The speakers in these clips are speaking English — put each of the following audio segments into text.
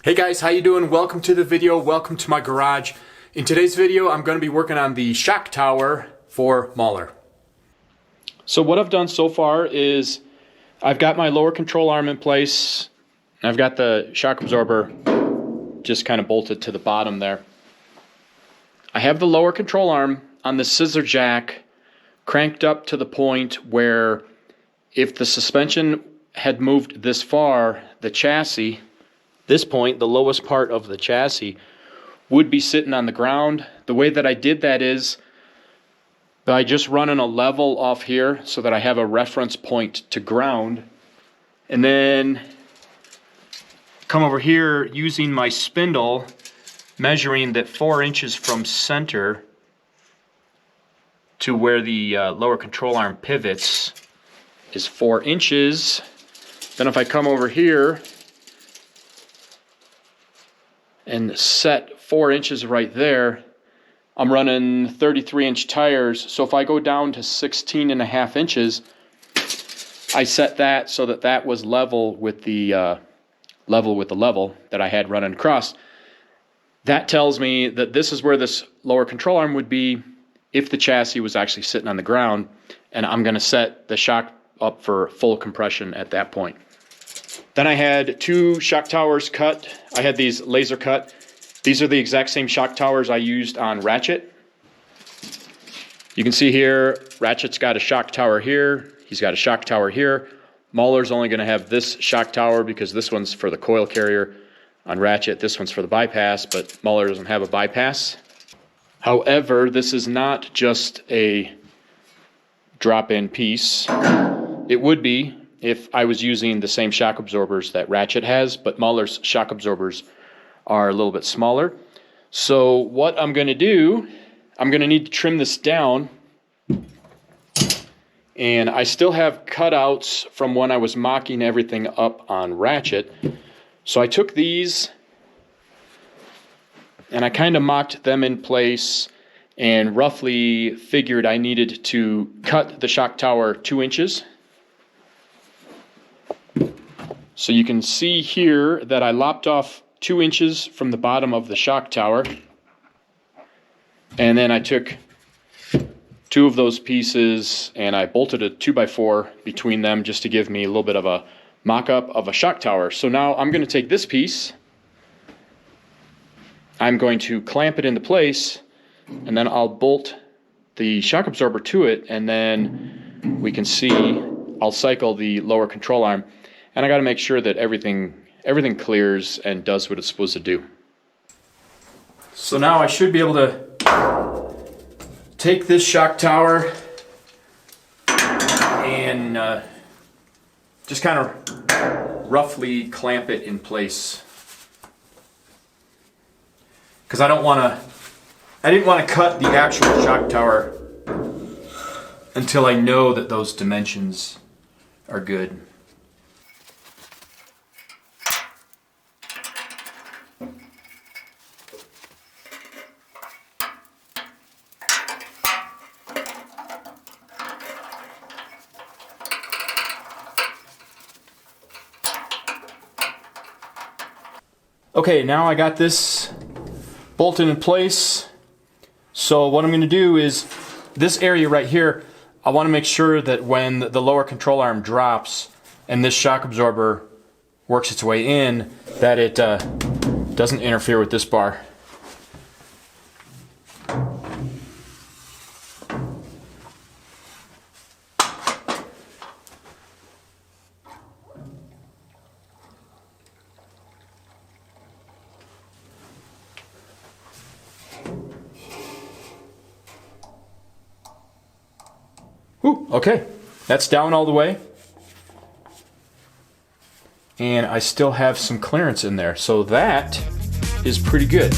Hey guys, how you doing? Welcome to the video. Welcome to my garage. In today's video, I'm going to be working on the shock tower for Mauler. So what I've done so far is I've got my lower control arm in place. I've got the shock absorber just kind of bolted to the bottom there. I have the lower control arm on the scissor jack cranked up to the point where if the suspension had moved this far, the chassis, this point, the lowest part of the chassis, would be sitting on the ground. The way that I did that is by just running a level off here so that I have a reference point to ground, and then come over here using my spindle, measuring that 4 inches from center to where the lower control arm pivots is 4 inches. Then if I come over here and set 4 inches right there, I'm running 33-inch tires. So if I go down to 16.5 inches, I set that so that that was level with the level that I had running across. That tells me that this is where this lower control arm would be if the chassis was actually sitting on the ground, and I'm going to set the shock up for full compression at that point. Then I had 2 shock towers cut. I had these laser cut. These are the exact same shock towers I used on Ratchet. You can see here, Ratchet's got a shock tower here. He's got a shock tower here. Mauler's only going to have this shock tower because this one's for the coil carrier. On Ratchet, this one's for the bypass, but Mauler doesn't have a bypass. However, this is not just a drop-in piece. It would be if I was using the same shock absorbers that Ratchet has, but Mauler's shock absorbers are a little bit smaller. So what I'm going to do, I'm going to need to trim this down. And I still have cutouts from when I was mocking everything up on Ratchet. So I took these and I kind of mocked them in place and roughly figured I needed to cut the shock tower 2 inches. So you can see here that I lopped off 2 inches from the bottom of the shock tower. And then I took 2 of those pieces and I bolted a 2x4 between them just to give me a little bit of a mock-up of a shock tower. So now I'm going to take this piece, I'm going to clamp it into place, and then I'll bolt the shock absorber to it, and then we can see I'll cycle the lower control arm. And I got to make sure that everything clears and does what it's supposed to do. So now I should be able to take this shock tower and just kind of roughly clamp it in place. Because I didn't want to cut the actual shock tower until I know that those dimensions are good. Okay, now I got this bolted in place. So what I'm going to do is this area right here, I want to make sure that when the lower control arm drops and this shock absorber works its way in, that it doesn't interfere with this bar. Okay, that's down all the way. And I still have some clearance in there, so that is pretty good.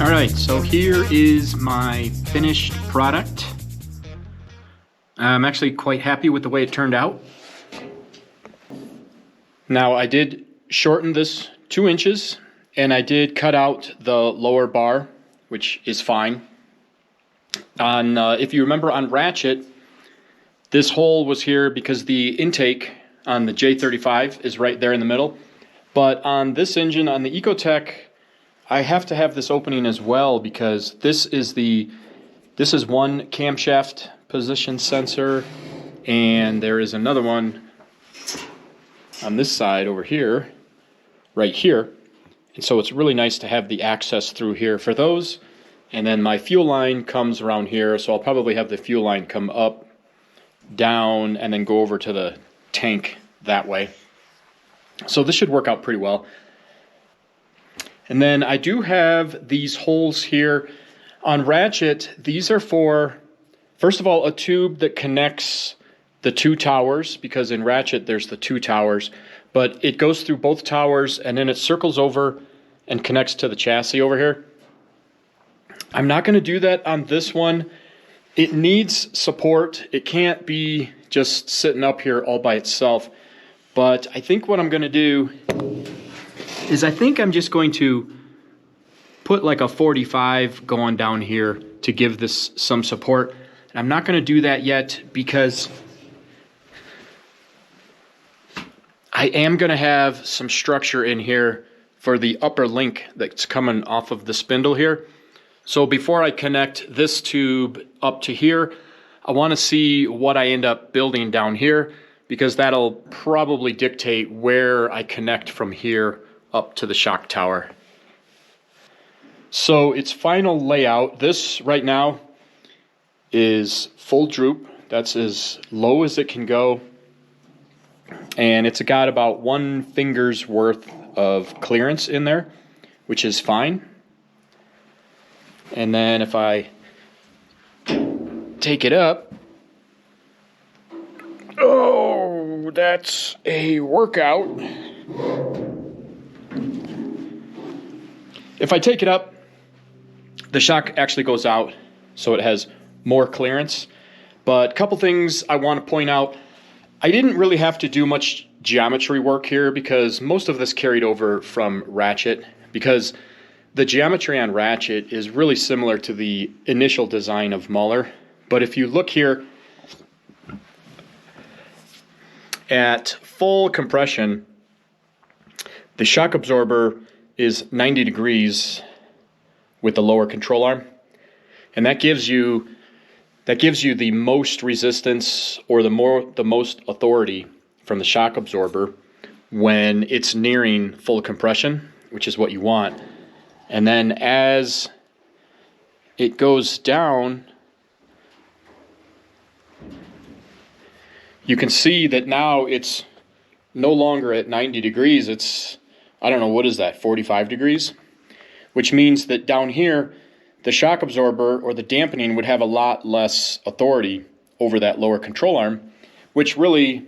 All right, so here is my finished product. I'm actually quite happy with the way it turned out. Now I did shorten this 2 inches, and I did cut out the lower bar, which is fine. If you remember on ratchet, this hole was here because the intake on the J35 is right there in the middle. But on this engine, on the Ecotech, I have to have this opening as well because this is one camshaft position sensor, and there is another one on this side over here, right here. And so it's really nice to have the access through here for those. And then my fuel line comes around here, so I'll probably have the fuel line come up, down, and then go over to the tank that way. So this should work out pretty well. And then I do have these holes here. On ratchet, these are for, first of all, a tube that connects the 2 towers, because in ratchet there's the 2 towers, but it goes through both towers and then it circles over and connects to the chassis over here. I'm not going to do that on this one. It needs support. It can't be just sitting up here all by itself. But I think what I'm going to do is I think I'm just going to put like a 45 going down here to give this some support. And I'm not going to do that yet because I am going to have some structure in here for the upper link that's coming off of the spindle here. So before I connect this tube up to here, I want to see what I end up building down here, because that'll probably dictate where I connect from here up to the shock tower. So its final layout, this right now is full droop. That's as low as it can go. And it's got about 1 finger's worth of clearance in there, which is fine. And then if I take it up, oh, that's a workout. If I take it up, the shock actually goes out, so it has more clearance. But a couple things I want to point out. I didn't really have to do much geometry work here because most of this carried over from ratchet, because the geometry on ratchet is really similar to the initial design of Mauler. But if you look here at full compression, the shock absorber is 90 degrees with the lower control arm, and that gives you the most resistance, or the most authority from the shock absorber when it's nearing full compression, which is what you want. And then as it goes down, you can see that now it's no longer at 90 degrees. It's, I don't know, what is that, 45 degrees? Which means that down here, the shock absorber or the dampening would have a lot less authority over that lower control arm, which really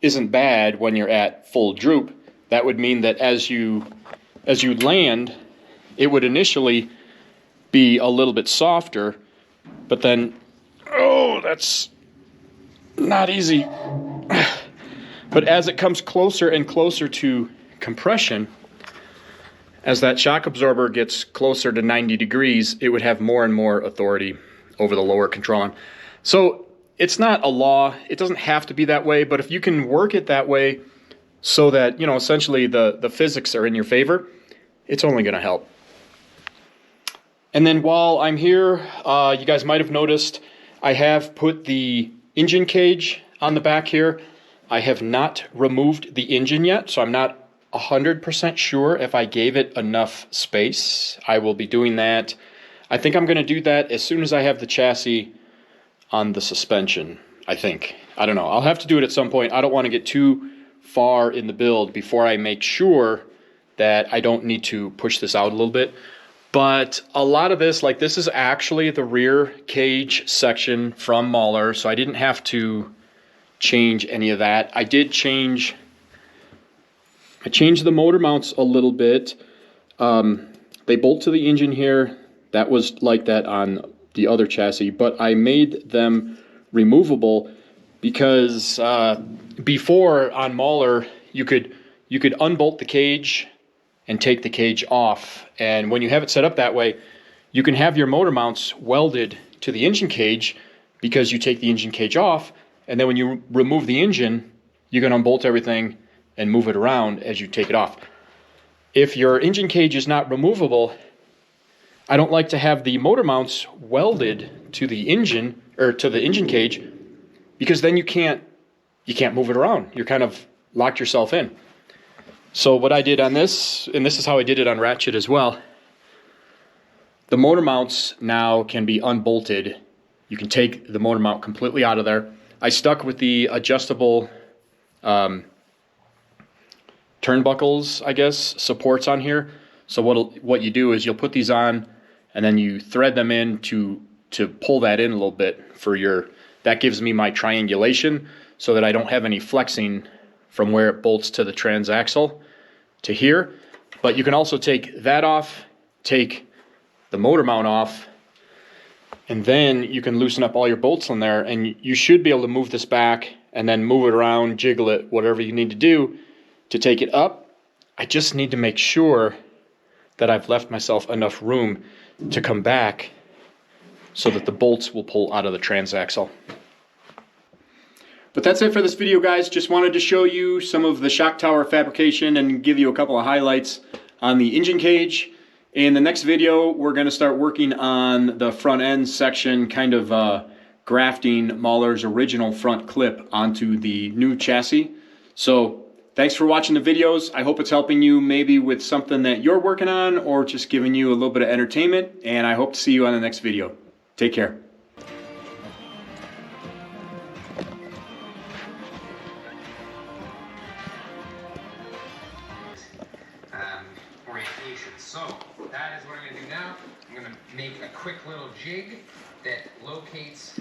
isn't bad when you're at full droop. That would mean that as you land, it would initially be a little bit softer, but then, oh, that's not easy. But as it comes closer and closer to compression, as that shock absorber gets closer to 90 degrees, it would have more and more authority over the lower control arm. So it's not a law. It doesn't have to be that way, but if you can work it that way so that, you know, essentially the physics are in your favor, it's only going to help. And then while I'm here, you guys might have noticed I have put the engine cage on the back here. I have not removed the engine yet, so I'm not 100% sure if I gave it enough space. I will be doing that. I think I'm going to do that as soon as I have the chassis on the suspension, I think. I don't know. I'll have to do it at some point. I don't want to get too far in the build before I make sure that I don't need to push this out a little bit. But a lot of this, like this is actually the rear cage section from Mauler, so I didn't have to change any of that. I changed the motor mounts a little bit. They bolt to the engine here. That was like that on the other chassis, but I made them removable because before on Mauler you could unbolt the cage and take the cage off, and when you have it set up that way, you can have your motor mounts welded to the engine cage because you take the engine cage off, and then when you remove the engine, you can unbolt everything and move it around as you take it off. If your engine cage is not removable, I don't like to have the motor mounts welded to the engine or to the engine cage, because then you can't move it around. You're kind of locked yourself in. So what I did on this, and this is how I did it on Ratchet as well, the motor mounts now can be unbolted. You can take the motor mount completely out of there. I stuck with the adjustable turnbuckles, I guess, supports on here. So what you do is you'll put these on, and then you thread them in to pull that in a little bit for your, that gives me my triangulation so that I don't have any flexing from where it bolts to the transaxle to here. But you can also take that off, take the motor mount off, and then you can loosen up all your bolts in there, and you should be able to move this back and then move it around, jiggle it, whatever you need to do to take it up. I just need to make sure that I've left myself enough room to come back so that the bolts will pull out of the transaxle. But that's it for this video, guys. Just wanted to show you some of the shock tower fabrication and give you a couple of highlights on the engine cage. In the next video, we're going to start working on the front end section, kind of grafting Mauler's original front clip onto the new chassis. So thanks for watching the videos. I hope it's helping you maybe with something that you're working on, or just giving you a little bit of entertainment, and I hope to see you on the next video. Take care. Orientation. So that is what I'm going to do now. I'm going to make a quick little jig that locates